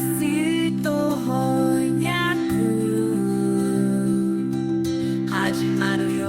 スト翻訳始まるよ。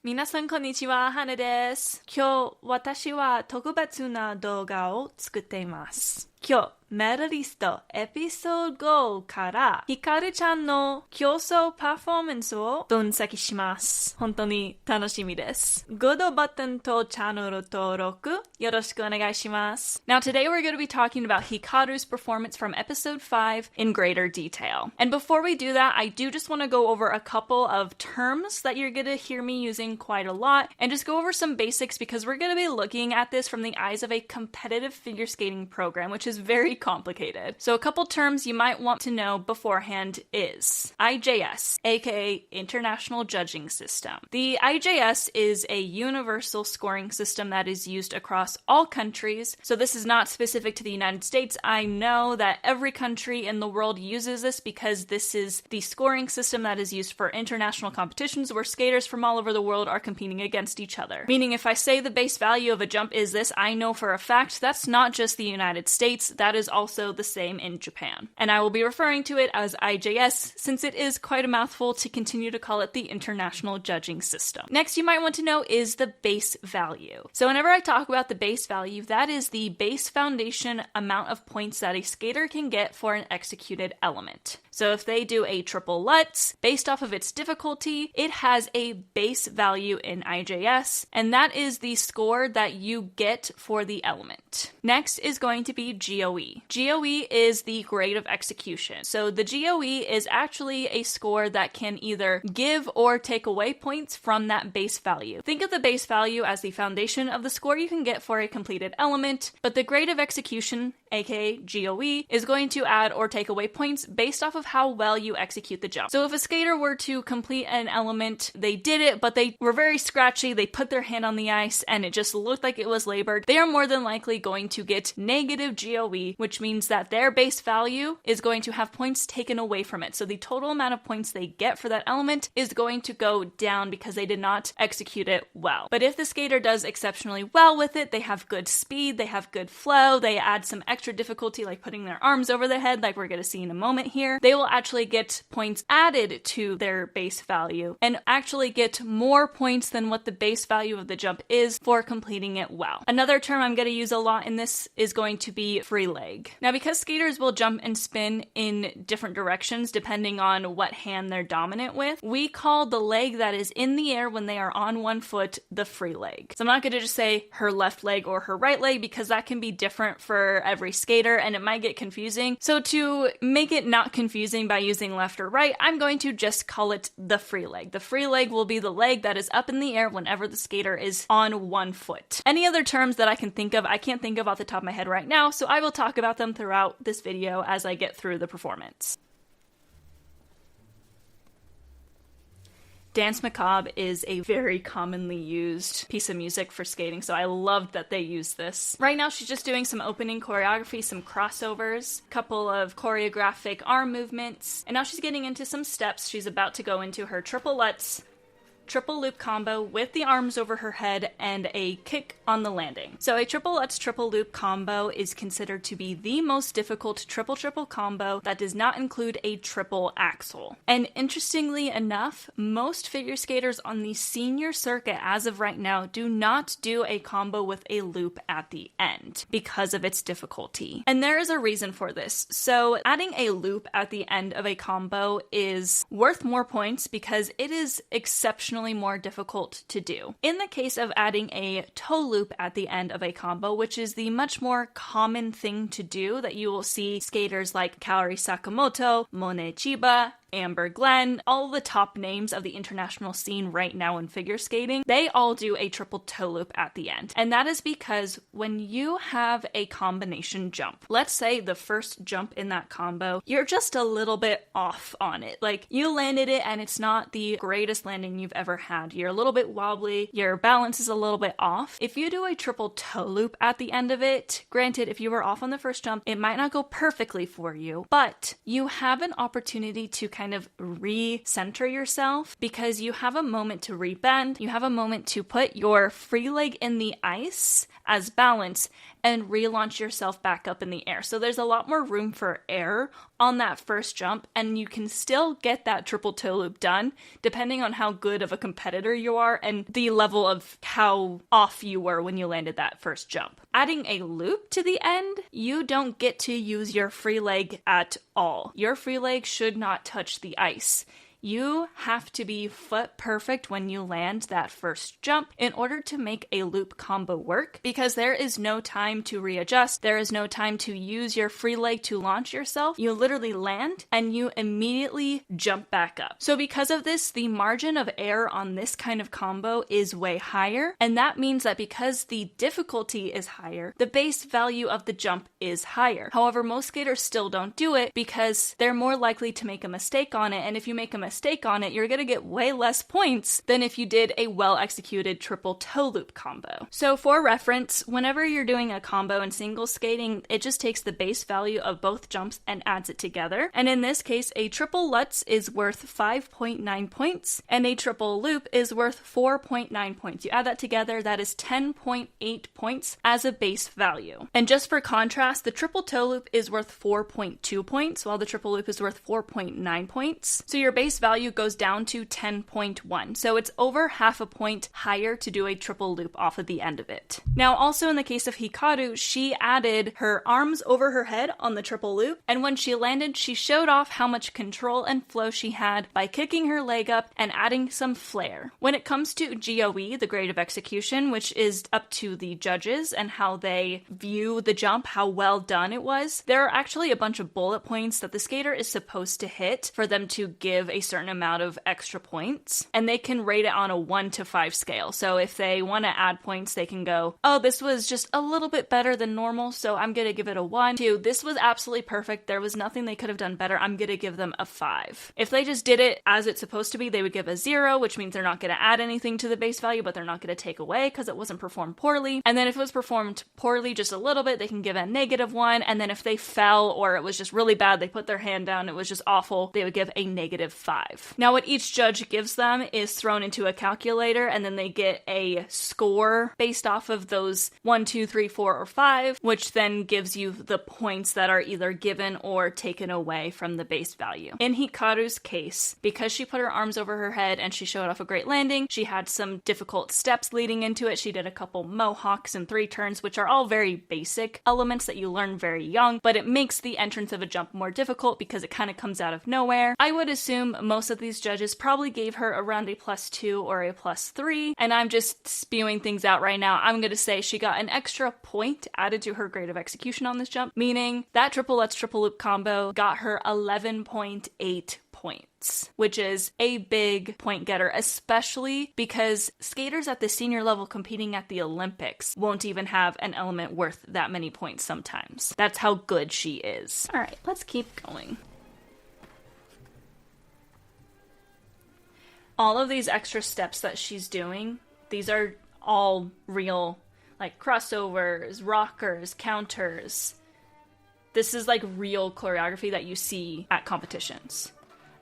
皆さんこんにちは、花です。今日私は特別な動画を作っています。今日メダリストエピソード5からひかるちゃんの競争パフォーマンスを分析します。本当に楽しみです。グッドボタンとチャンネル登録よろしくお願いします。Now today we're going to be talking about Hikaru's performance from episode 5 in greater detail. And before we do that, I do just want to go over a couple of terms that you're going to hear me using quite a lot and just go over some basics because we're going to be looking at this from the eyes of a competitive figure skating program, which is very complicated. So a couple terms you might want to know beforehand is IJS, aka International Judging System. The IJS is a universal scoring system that is used across all countries. So this is not specific to the United States. I know that every country in the world uses this because this is the scoring system that is used for international competitions where skaters from all over the world are competing against each other. Meaning if I say the base value of a jump is this, I know for a fact that's not just the United States, that is also the same in Japan. And I will be referring to it as IJS since it is quite a mouthful to continue to call it the International Judging System. Next you might want to know is the base value. So whenever I talk about the base value, that is the base foundation amount of points that a skater can get for an executed element. So if they do a triple Lutz, based off of its difficulty, it has a base value in IJS, and that is the score that you get for the element. Next is going to be GOE. GOE is the grade of execution. So the GOE is actually a score that can either give or take away points from that base value. Think of the base value as the foundation of the score you can get for a completed element, but the grade of execution, aka GOE, is going to add or take away points based off of how well you execute the jump. So if a skater were to complete an element, they did it, but they were very scratchy, they put their hand on the ice, and it just looked like it was labored, they are more than likely going to get negative GOE, which means that their base value is going to have points taken away from it. So the total amount of points they get for that element is going to go down because they did not execute it well. But if the skater does exceptionally well with it, they have good speed, they have good flow, they add some extra difficulty like putting their arms over their head like we're going to see in a moment here, they will actually get points added to their base value and actually get more points than what the base value of the jump is for completing it well. Another term I'm going to use a lot in this is going to be free leg. Now because skaters will jump and spin in different directions depending on what hand they're dominant with, we call the leg that is in the air when they are on one foot the free leg. So I'm not going to just say her left leg or her right leg because that can be different for every skater and it might get confusing. So to make it not confusing by using left or right, I'm going to just call it the free leg. The free leg will be the leg that is up in the air whenever the skater is on one foot. Any other terms that I can think of, I can't think of off the top of my head right now, so I will talk about them throughout this video as I get through the performance. Dance Macabre is a very commonly used piece of music for skating, so I loved that they used this. Right now she's just doing some opening choreography, some crossovers, a couple of choreographic arm movements, and now she's getting into some steps. She's about to go into her triple Lutz, triple loop combo with the arms over her head and a kick on the landing. So a triple Lutz triple loop combo is considered to be the most difficult triple combo that does not include a triple axel. And interestingly enough, most figure skaters on the senior circuit as of right now do not do a combo with a loop at the end because of its difficulty. And there is a reason for this. So adding a loop at the end of a combo is worth more points because it is exceptionally more difficult to do. In the case of adding a toe loop at the end of a combo, which is the much more common thing to do that you will see skaters like Kaori Sakamoto, Monet Chiba, Amber Glenn, all the top names of the international scene right now in figure skating, they all do a triple toe loop at the end. And that is because when you have a combination jump, let's say the first jump in that combo, you're just a little bit off on it. Like you landed it and it's not the greatest landing you've ever had. You're a little bit wobbly, your balance is a little bit off. If you do a triple toe loop at the end of it, granted, if you were off on the first jump, it might not go perfectly for you, but you have an opportunity to kind of re-center yourself because you have a moment to rebend, you have a moment to put your free leg in the ice as balance and relaunch yourself back up in the air. So there's a lot more room for error on that first jump, and you can still get that triple toe loop done depending on how good of a competitor you are and the level of how off you were when you landed that first jump. Adding a loop to the end, you don't get to use your free leg at all. Your free leg should not touch the ice. You have to be foot perfect when you land that first jump in order to make a loop combo work, because there is no time to readjust. There is no time to use your free leg to launch yourself. You literally land and you immediately jump back up. So because of this, the margin of error on this kind of combo is way higher. And that means that because the difficulty is higher, the base value of the jump is higher. However, most skaters still don't do it because they're more likely to make a mistake on it. And if you make a mistake on it, you're going to get way less points than if you did a well-executed triple toe loop combo. So for reference, whenever you're doing a combo in single skating, it just takes the base value of both jumps and adds it together. And in this case, a triple Lutz is worth 5.9 points and a triple loop is worth 4.9 points. You add that together, that is 10.8 points as a base value. And just for contrast, the triple toe loop is worth 4.2 points, while the triple loop is worth 4.9 points. So your base value goes down to 10.1. So it's over half a point higher to do a triple loop off of the end of it. Now, also in the case of Hikaru, she added her arms over her head on the triple loop, and when she landed, she showed off how much control and flow she had by kicking her leg up and adding some flair. When it comes to GOE, the grade of execution, which is up to the judges and how they view the jump, how well done it was, there are actually a bunch of bullet points that the skater is supposed to hit for them to give a certain amount of extra points, and they can rate it on a 1 to 5 scale. So if they want to add points, they can go, oh, this was just a little bit better than normal, so I'm gonna give it a 1. 2, this was absolutely perfect, there was nothing they could have done better, I'm gonna give them a 5. If they just did it as it's supposed to be, they would give a 0, which means they're not gonna add anything to the base value, but they're not gonna take away because it wasn't performed poorly. And then if it was performed poorly just a little bit, they can give a -1, and then if they fell or it was just really bad, they put their hand down, it was just awful, they would give a -5. Now what each judge gives them is thrown into a calculator, and then they get a score based off of those 1, 2, 3, 4, or 5, which then gives you the points that are either given or taken away from the base value. In Hikaru's case, because she put her arms over her head and she showed off a great landing, she had some difficult steps leading into it. She did a couple mohawks and 3 turns, which are all very basic elements that you learn very young, but it makes the entrance of a jump more difficult because it kind of comes out of nowhere. I would assume most of these judges probably gave her around a +2 or a +3, and I'm just spewing things out right now. I'm going to say she got an extra point added to her grade of execution on this jump, meaning that triple Lutz triple loop combo got her 11.8 points, which is a big point getter, especially because skaters at the senior level competing at the Olympics won't even have an element worth that many points sometimes. That's how good she is. All right, let's keep going. All of these extra steps that she's doing, these are all real, like crossovers, rockers, counters. This is like real choreography that you see at competitions.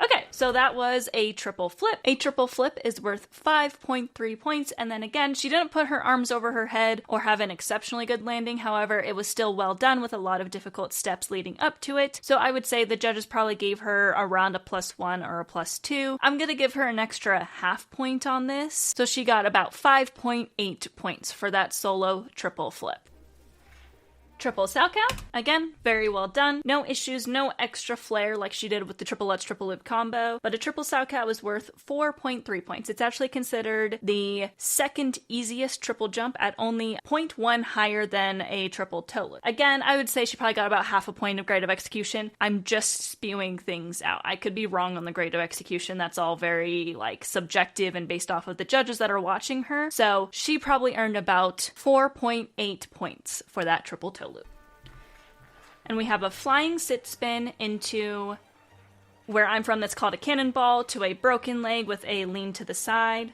Okay, so that was a triple flip. A triple flip is worth 5.3 points, and then again, she didn't put her arms over her head or have an exceptionally good landing. However, it was still well done with a lot of difficult steps leading up to it. So I would say the judges probably gave her around a +1 or a +2. I'm gonna give her an extra half point on this. So she got about 5.8 points for that solo triple flip. Triple Salchow, again, very well done. No issues, no extra flair like she did with the triple Lutz triple loop combo, but a triple Salchow is worth 4.3 points. It's actually considered the second easiest triple jump at only 0.1 higher than a triple toe loop. Again, I would say she probably got about half a point of grade of execution. I'm just spewing things out. I could be wrong on the grade of execution. That's all very like subjective and based off of the judges that are watching her. So she probably earned about 4.8 points for that triple toe loop. And we have a flying sit spin into where I'm from that's called a cannonball to a broken leg with a lean to the side.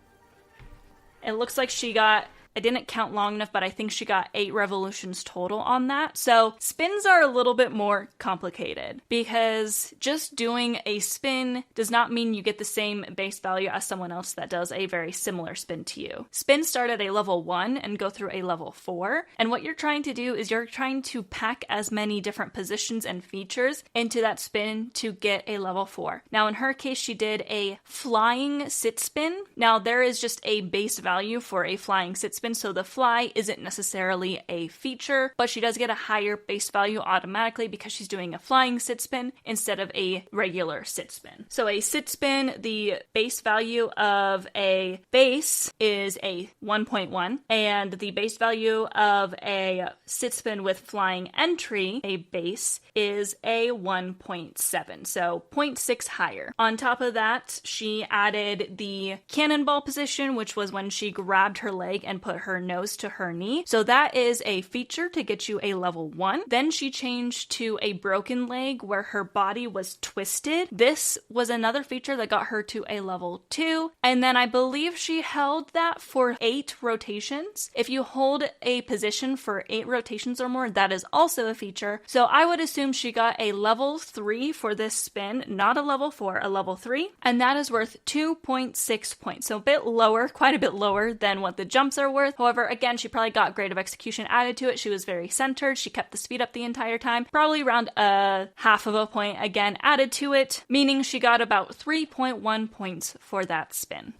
It looks like she got I didn't count long enough, but I think she got 8 revolutions total on that. So spins are a little bit more complicated because just doing a spin does not mean you get the same base value as someone else that does a very similar spin to you. Spins start at a level 1 and go through a level 4. And what you're trying to do is you're trying to pack as many different positions and features into that spin to get a level 4. Now, in her case, she did a flying sit spin. Now, there is just a base value for a flying sit spin, so the fly isn't necessarily a feature, but she does get a higher base value automatically because she's doing a flying sit spin instead of a regular sit spin. So a sit spin, the base value of a base is a 1.1, and the base value of a sit spin with flying entry, a base, is a 1.7, so 0.6 higher. On top of that, she added the cannonball position, which was when she grabbed her leg and put her nose to her knee. So that is a feature to get you a level 1. Then she changed to a broken leg where her body was twisted. This was another feature that got her to a level 2. And then I believe she held that for 8 rotations. If you hold a position for 8 rotations or more, that is also a feature. So I would assume she got a level 3 for this spin, not a level 4, a level 3. And that is worth 2.6 points. So a bit lower, quite a bit lower than what the jumps are worth. However, again, she probably got grade of execution added to it. She was very centered. She kept the speed up the entire time. Probably around a half of a point again added to it, meaning she got about 3.1 points for that spin.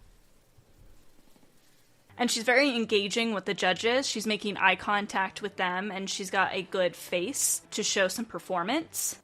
And she's very engaging with the judges. She's making eye contact with them, and she's got a good face to show some performance.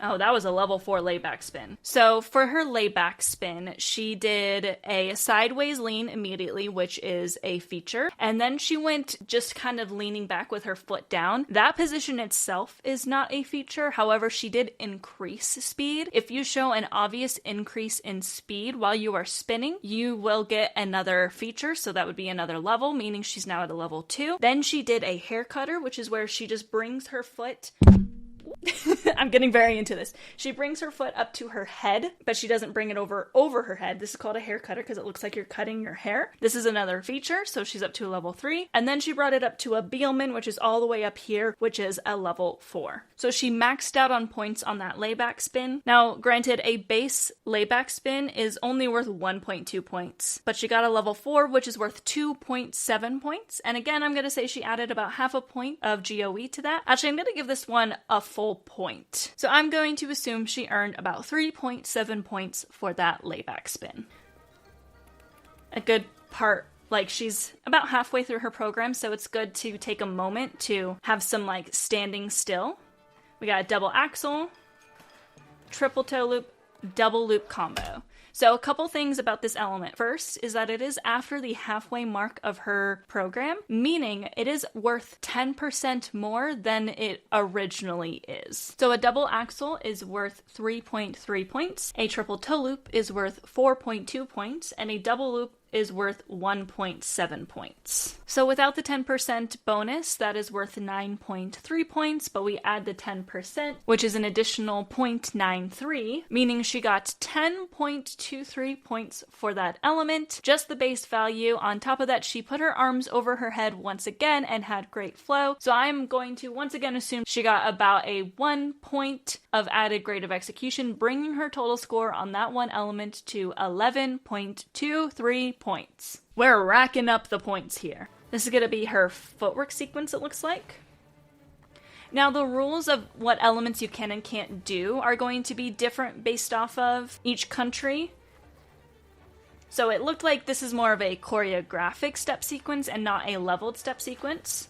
Oh, that was a level 4 layback spin. So for her layback spin, she did a sideways lean immediately, which is a feature. And then she went just kind of leaning back with her foot down. That position itself is not a feature. However, she did increase speed. If you show an obvious increase in speed while you are spinning, you will get another feature. So that would be another level, meaning she's now at a level 2. Then she did a hair cutter, which is where she just brings her foot I'm getting very into this. She brings her foot up to her head, but she doesn't bring it over her head. This is called a hair cutter because it looks like you're cutting your hair. This is another feature, so she's up to a level 3. And then she brought it up to a Bielman, which is all the way up here, which is a level 4. So she maxed out on points on that layback spin. Now, granted, a base layback spin is only worth 1.2 points, but she got a level 4, which is worth 2.7 points. And again, I'm going to say she added about half a point of GOE to that. Actually, I'm going to give this one a full point. So I'm going to assume she earned about 3.7 points for that layback spin. A good part, like she's about halfway through her program, so it's good to take a moment to have some like standing still. We got a double axel, triple toe loop, double loop combo. So a couple things about this element. First is that it is after the halfway mark of her program, meaning it is worth 10% more than it originally is. So a double axel is worth 3.3 points, a triple toe loop is worth 4.2 points, and a double loop is worth 1.7 points. So without the 10% bonus, that is worth 9.3 points, but we add the 10%, which is an additional 0.93, meaning she got 10.23 points for that element, just the base value. On top of that, she put her arms over her head once again and had great flow. So I'm going to once again assume she got about a 1 point of added grade of execution, bringing her total score on that one element to 11.23 points. We're racking up the points here. This is going to be her footwork sequence, it looks like. Now, the rules of what elements you can and can't do are going to be different based off of each country. So it looked like this is more of a choreographic step sequence and not a leveled step sequence.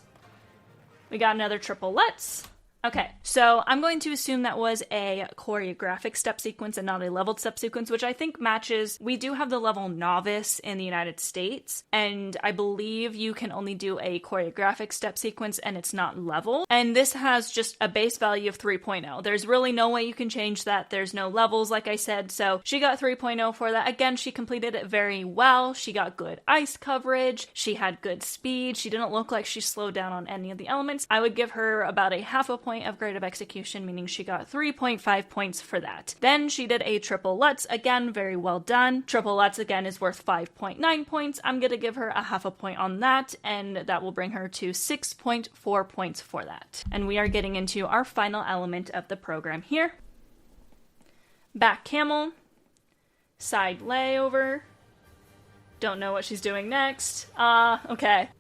We got another triple lutz. Okay, so I'm going to assume that was a choreographic step sequence and not a leveled step sequence, which I think matches. We do have the level novice in the United States, and I believe you can only do a choreographic step sequence and it's not level. And this has just a base value of 3.0. There's really no way you can change that. There's no levels, like I said, so she got 3.0 for that. Again, she completed it very well. She got good ice coverage. She had good speed. She didn't look like she slowed down on any of the elements. I would give her about a half a point point of grade of execution, meaning she got 3.5 points for that. Then she did a triple Lutz, again, very well done. Triple Lutz, again, is worth 5.9 points. I'm going to give her a half a point on that, and that will bring her to 6.4 points for that. And we are getting into our final element of the program here. Back camel, side layover. Don't know what she's doing next. Okay.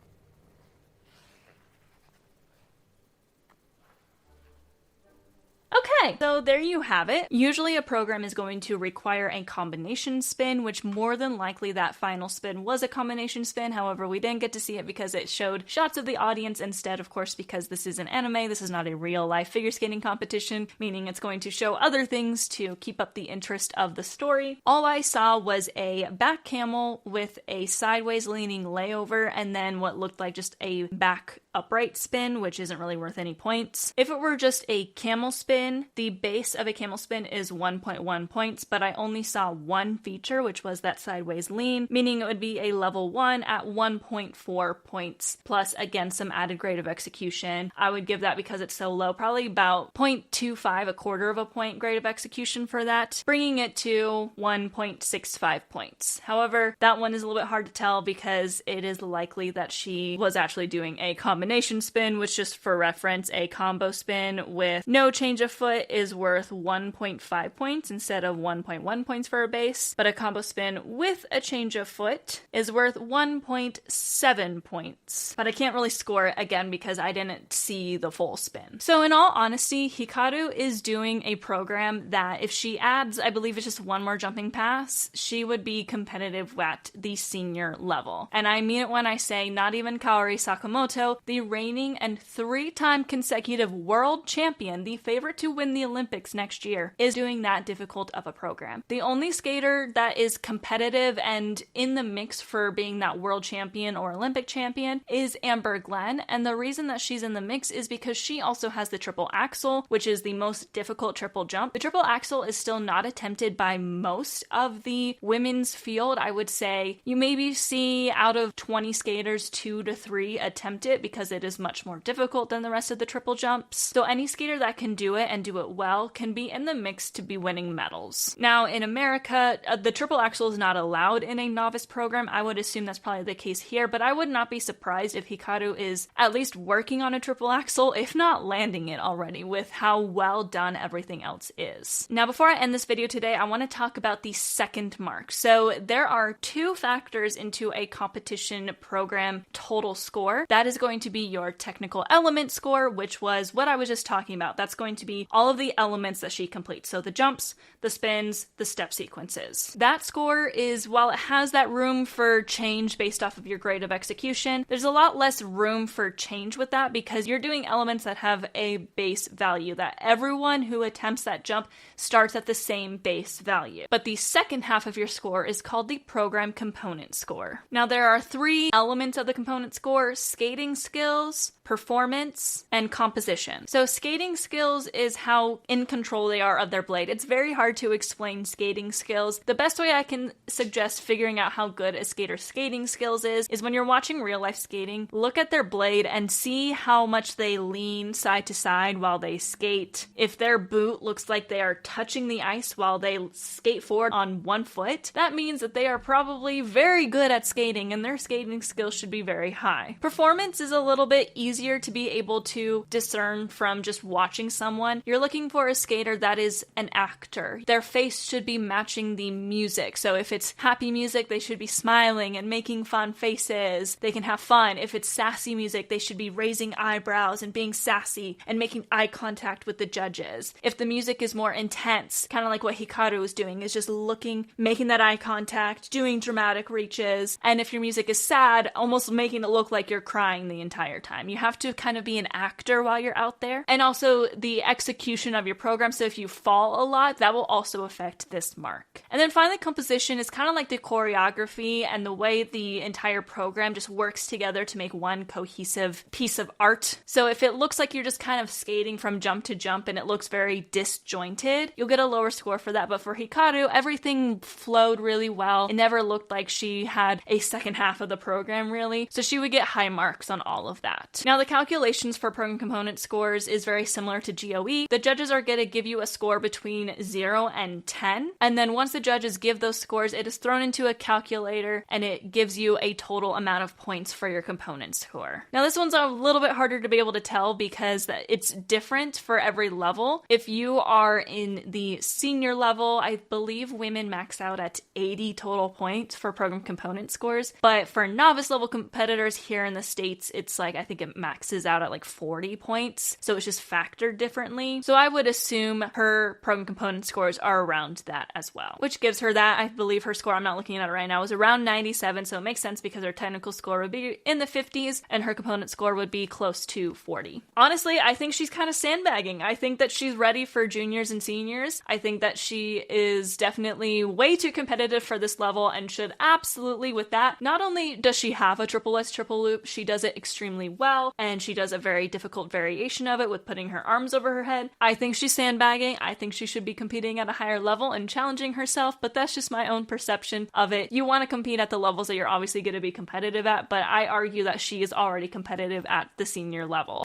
Okay, so there you have it. Usually a program is going to require a combination spin, which more than likely that final spin was a combination spin. However, we didn't get to see it because it showed shots of the audience instead, of course, because this is an anime. This is not a real life figure skating competition, meaning it's going to show other things to keep up the interest of the story. All I saw was a back camel with a sideways leaning layover and then what looked like just a back upright spin, which isn't really worth any points. If it were just a camel spin, the base of a camel spin is 1.1 points, but I only saw one feature, which was that sideways lean, meaning it would be a level 1 at 1.4 points, plus again some added grade of execution. I would give that, because it's so low, probably about 0.25, a quarter of a point grade of execution for that, bringing it to 1.65 points. However, that one is a little bit hard to tell because it is likely that she was actually doing a combination spin, which, just for reference, a combo spin with no change of foot is worth 1.5 points instead of 1.1 points for a base, but a combo spin with a change of foot is worth 1.7 points. But I can't really score it again because I didn't see the full spin. So in all honesty, Hikaru is doing a program that if she adds, I believe it's just one more jumping pass, she would be competitive at the senior level. And I mean it when I say not even Kaori Sakamoto, the reigning and 3-time consecutive world champion, the favorite to win the Olympics next year, is doing that difficult of a program. The only skater that is competitive and in the mix for being that world champion or Olympic champion is Amber Glenn, and the reason that she's in the mix is because she also has the triple axel, which is the most difficult triple jump. The triple axel is still not attempted by most of the women's field. I would say you maybe see out of 20 skaters 2 to 3 attempt it because it is much more difficult than the rest of the triple jumps. So any skater that can do it and do it well can be in the mix to be winning medals. Now in America, the triple axel is not allowed in a novice program. I would assume that's probably the case here, but I would not be surprised if Hikaru is at least working on a triple axel, if not landing it already, with how well done everything else is. Now before I end this video today, I want to talk about the second mark. So there are 2 factors into a competition program total score. That is going to be your technical element score, which was what I was just talking about. That's going to be all of the elements that she completes. So the jumps, the spins, the step sequences. That score is, while it has that room for change based off of your grade of execution, there's a lot less room for change with that because you're doing elements that have a base value, that everyone who attempts that jump starts at the same base value. But the second half of your score is called the program component score. Now there are 3 elements of the component score: skating skills, performance, and composition. So skating skills is how in control they are of their blade. It's very hard to explain skating skills. The best way I can suggest figuring out how good a skater's skating skills is when you're watching real life skating, look at their blade and see how much they lean side to side while they skate. If their boot looks like they are touching the ice while they skate forward on one foot, that means that they are probably very good at skating and their skating skills should be very high. Performance is a little bit easier to be able to discern from just watching someone. You're looking for a skater that is an actor. Their face should be matching the music. So if it's happy music, they should be smiling and making fun faces. They can have fun. If it's sassy music, they should be raising eyebrows and being sassy and making eye contact with the judges. If the music is more intense, kind of like what Hikaru is doing, is just looking, making that eye contact, doing dramatic reaches. And if your music is sad, almost making it look like you're crying the entire time. You have to kind of be an actor while you're out there. And also the execution of your program. So if you fall a lot, that will also affect this mark. And then finally, composition is kind of like the choreography and the way the entire program just works together to make one cohesive piece of art. So if it looks like you're just kind of skating from jump to jump and it looks very disjointed, you'll get a lower score for that. But for Hikaru, everything flowed really well. It never looked like she had a second half of the program really. So she would get high marks on all of that. Now Now, the calculations for program component scores is very similar to GOE. The judges are going to give you a score between 0 and 10. And then once the judges give those scores, it is thrown into a calculator and it gives you a total amount of points for your component score. Now, this one's a little bit harder to be able to tell because it's different for every level. If you are in the senior level, I believe women max out at 80 total points for program component scores. But for novice level competitors here in the States, it's like, I think it maxes out at like 40 points. So it's just factored differently. So I would assume her program component scores are around that as well, which gives her that. I believe her score, I'm not looking at it right now, is around 97. So it makes sense because her technical score would be in the 50s and her component score would be close to 40. Honestly, I think she's kind of sandbagging. I think that she's ready for juniors and seniors. I think that she is definitely way too competitive for this level and should absolutely, with that, not only does she have a triple S triple loop, she does it extremely well, and she does a very difficult variation of it with putting her arms over her head. I think she's sandbagging. I think she should be competing at a higher level and challenging herself, but that's just my own perception of it. You want to compete at the levels that you're obviously going to be competitive at, but I argue that she is already competitive at the senior level.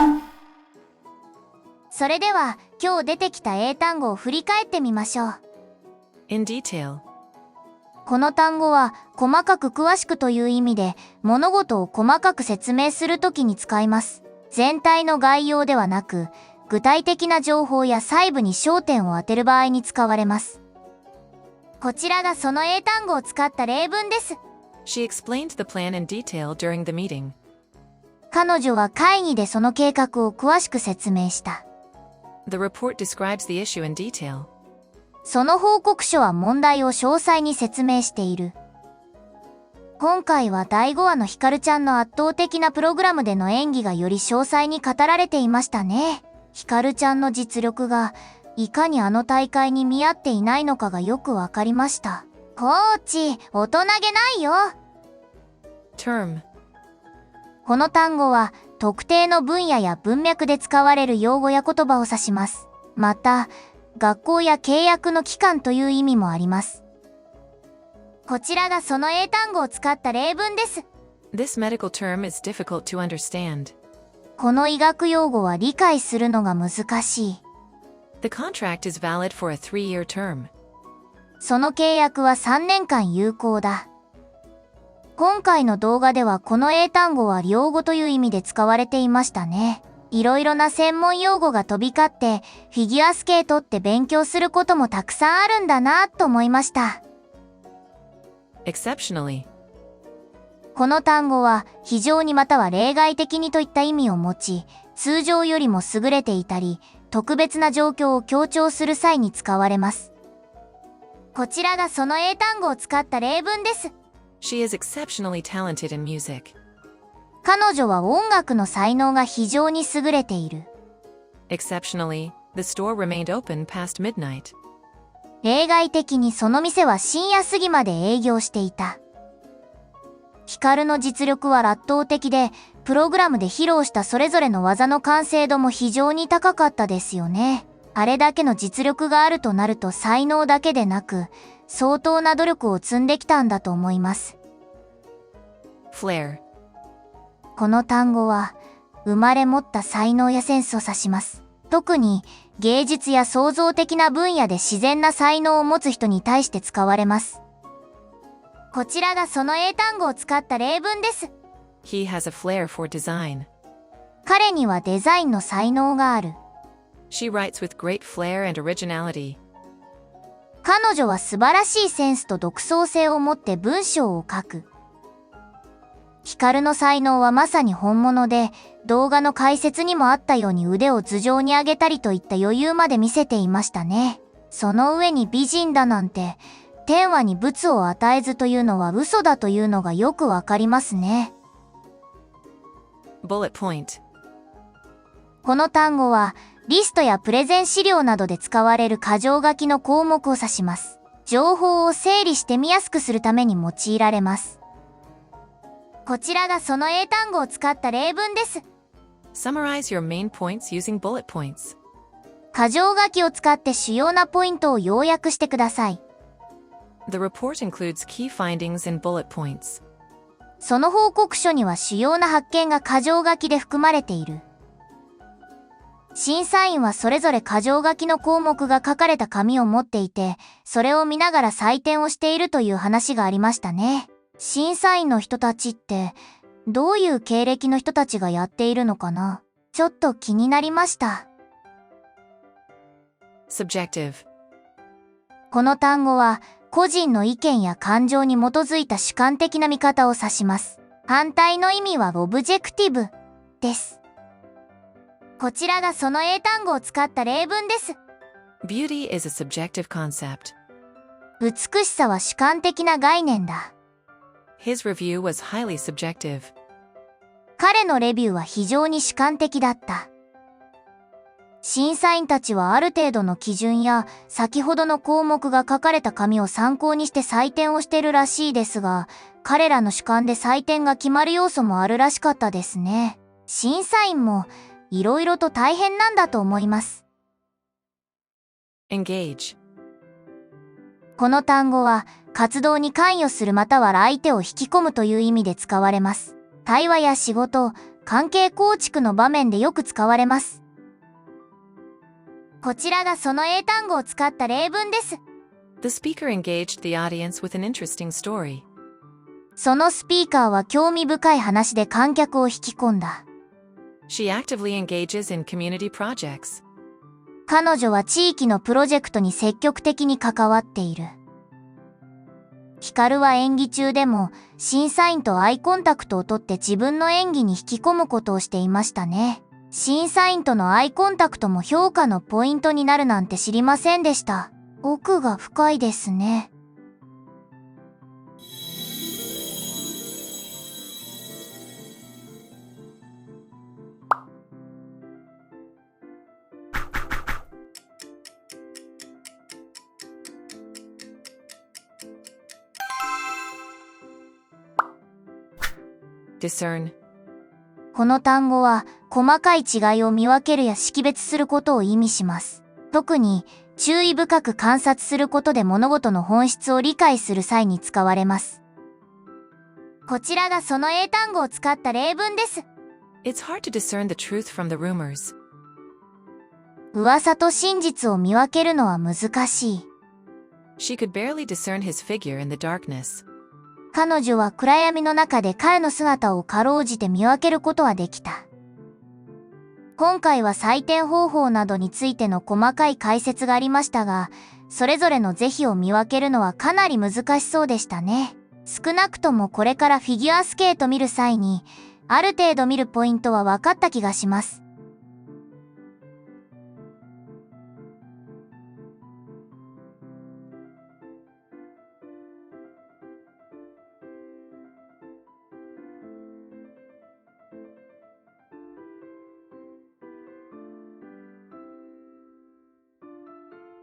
それでは今日出てきた英単語を振り返ってみましょう。In detail. この単語は細かく詳しくという意味で物事を細かく説明するときに使います。全体の概要ではなく具体的な情報や細部に焦点を当てる場合に使われます。こちらがその英単語を使った例文です。She explained the plan in detail during the meeting. 彼女は会議でその計画を詳しく説明した。The report describes the issue in detail. その報告書は問題を詳細に説明している。今回は第5話のヒカルちゃんの圧倒的なプログラムでの演技がより詳細に語られていましたね。ヒカルちゃんの実力がいかにあの大会に見合っていないのかがよくわかりました。コーチ、大人げないよ。Term. この単語は特定の分野や文脈で使われる用語や言葉を指します。また、学校や契約の期間という意味もあります。こちらがその英単語を使った例文です。This medical term is difficult to understand. この医学用語は理解するのが難しい。The contract is valid for a 3-year term. その契約は3年間有効だ。今回の動画ではこの英単語は両語という意味で使われていましたね。いろいろな専門用語が飛び交ってフィギュアスケートって勉強することもたくさんあるんだなと思いました。Exceptionally. この単語は非常にまたは例外的にといった意味を持ち、通常よりも優れていたり、特別な状況を強調する際に使われます。こちらがその英単語を使った例文です。She is exceptionally talented in music. 彼女は音楽の才能が非常に優れている。Exceptionally, the store remained open past midnight. 例外的にその店は深夜過ぎまで営業していた。ヒカルの実力は圧倒的で、プログラムで披露したそれぞれの技の完成度も非常に高かったですよね。あれだけの実力があるとなると才能だけでなく、相当な努力を積んできたんだと思います。Flair. この単語は、生まれ持った才能やセンスを指します。特に、芸術や創造的な分野で自然な才能を持つ人に対して使われます。こちらがその英単語を使った例文です。He has a flair for design. 彼にはデザインの才能がある。She writes with great flair and originality. 彼女は素晴らしいセンスと独創性を持って文章を書く。ヒカルの才能はまさに本物で、動画の解説にもあったように腕を頭上に上げたりといった余裕まで見せていましたね。その上に美人だなんて、天話に物を与えずというのは嘘だというのがよくわかりますね。Bullet point. この単語は、リストやプレゼン資料などで使われる箇条書きの項目を指します。情報を整理して見やすくするために用いられます。こちらがその英単語を使った例文です。Summarize your main points using bullet points. 箇条書きを使って主要なポイントを要約してください。The report includes key findings in bullet points. その報告書には主要な発見が箇条書きで含まれている。審査員はそれぞれ箇条書きの項目が書かれた紙を持っていて、それを見ながら採点をしているという話がありましたね。審査員の人たちって、どういう経歴の人たちがやっているのかな？ちょっと気になりました。Subjective. この単語は、個人の意見や感情に基づいた主観的な見方を指します。反対の意味はオブジェクティブです。こちらがその英単語を使った例文です。Beauty is a subjective concept. 美しさは主観的な概念だ。His review was highly subjective. 彼のレビューは非常に主観的だった。審査員たちはある程度の基準や先ほどの項目が書かれた紙を参考にして採点をしてるらしいですが、彼らの主観で採点が決まる要素もあるらしかったですね。審査員もいろいろと大変なんだと思います。Engage. この単語は活動に関与するまたは相手を引き込むという意味で使われます。対話や仕事、関係構築の場面でよく使われます。こちらがその英単語を使った例文です。The speaker engaged the audience with an interesting story. そのスピーカーは興味深い話で観客を引き込んだ。She actively engages in community projects. 彼女は地域のプロジェクトに積極的に関わっている。ヒカルは演技中でも審査員とアイコンタクトをとって自分の演技に引き込むことをしていましたね。審査員とのアイコンタクトも評価のポイントになるなんて知りませんでした。奥が深いですね。Discern. この単語は細かい違いを見分けるや識別することを意味します。特に注意深く観察することで物事の本質を理解する際に使われます。こちらがその英単語を使った例文です。It's hard to discern the truth from the rumors. 噂と真実を見分けるのは難しい。She could barely discern his figure in the darkness. 彼女は暗闇の中で彼の姿をかろうじて見分けることはできた。今回は採点方法などについての細かい解説がありましたが、それぞれの是非を見分けるのはかなり難しそうでしたね。少なくともこれからフィギュアスケート見る際に、ある程度見るポイントは分かった気がします。